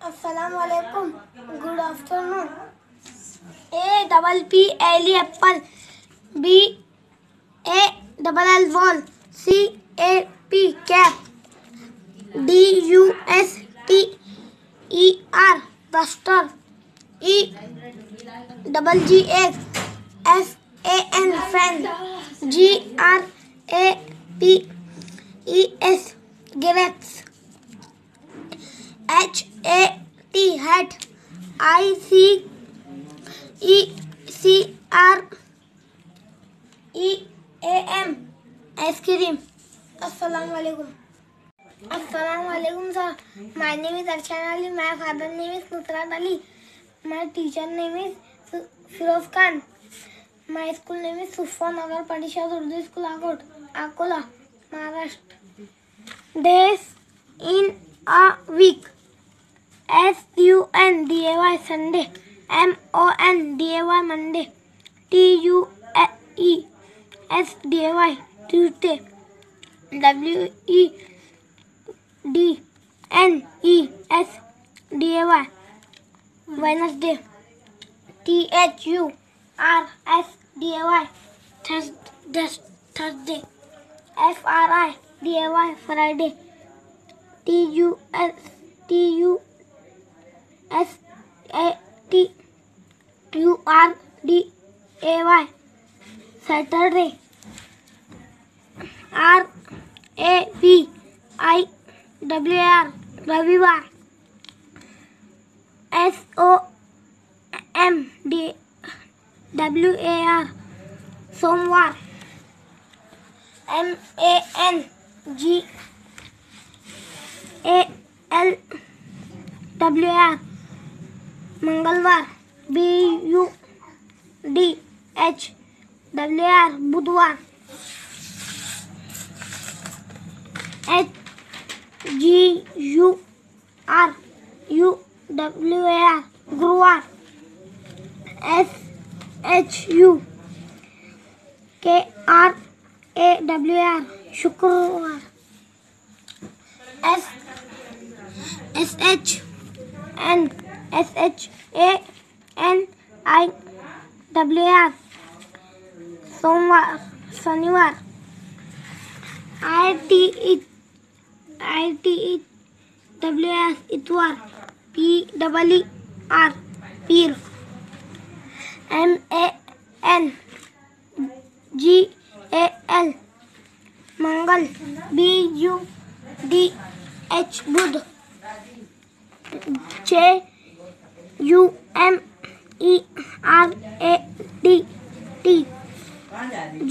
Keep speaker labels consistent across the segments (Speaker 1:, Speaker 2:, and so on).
Speaker 1: Assalamualaikum. Good afternoon. A double P L E apple. B A double L ball. C A P cap. D U S T E R duster. E double G A F A N fan. G R A P E S grapes. H A T hat. I C E C R E A M ice cream. Assalamualaikum. Assalamualaikum sir. My name is Arshana Ali. My father name is Nusrat Ali. My teacher name is Firoz Khan. My school name is Sufa Nagar Parishad Urdu School Akola, Maharashtra. Days in a week. SUNDAY Sunday. MONDAY Monday. TUESDAY Tuesday. WEDNESDAY Wednesday. THURSDAY Thursday. FRIDAY Friday. TUSATURDAY Saturday. RABIWAR Ravivar. SOMWAR Somwar. MANGALWAR Mangalwar. BUDHWR Budwar. HGURUWAR Guruwar. SHUKRAWR Shukrwar. SHANIWAR Somwar Shaniwar. ITEWR Itwar. PEER Peer. MANGAL Mangal. BUDH Budh.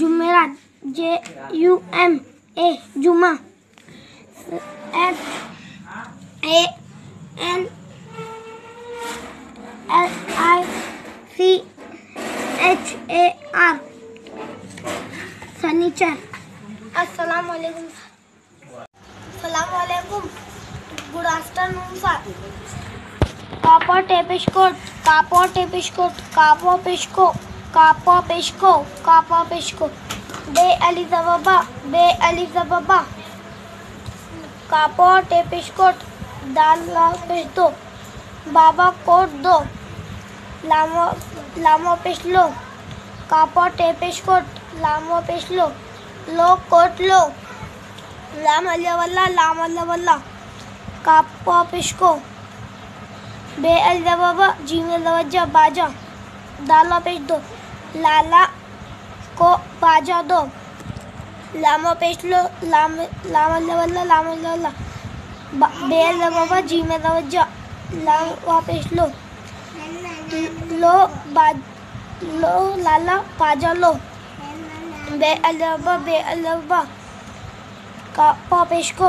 Speaker 1: JUMERAT Jumerat. JUMA Juma. SANLICHAR Sanichar. Assalamualaikum. Assalamualaikum. Good afternoon sir. Kapo tepishkot. Kapo tepishkot. Kapo pishko. Kapo pishko. Kapo pishko. Be Alizababa. Be Alizababa. Kapo tepishkot. Dala pishdo. Baba कोट दो. लामो पिछलो. कापो टेपिशकोट. लामो पिछलो. लो कोट लो. लाम अल्लाह कापो पिशको. बे अल्लाह जीमे दवज्जा बाजा. दाला पिश दो. लाला को बाजा दो. लामो पिछलो. लाम अल्लाह बे अल्लाह जीमे दवज्जा. लावा पिछलो. लो लाला बाजा लो. बे अल्लाह कापो पिशको.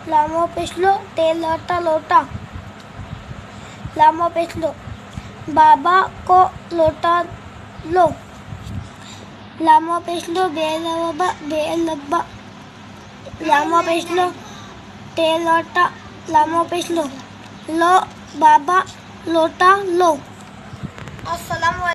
Speaker 1: लामो पिछलो. ते लोटा. लामो पिछलो. बाबा को लोटा लो. लामो पिछलो. बे अल्लाह लामो पिछलो. ते लोटा. लामो पिछलो. लो बाबा लोटा लो. अस्सलाम।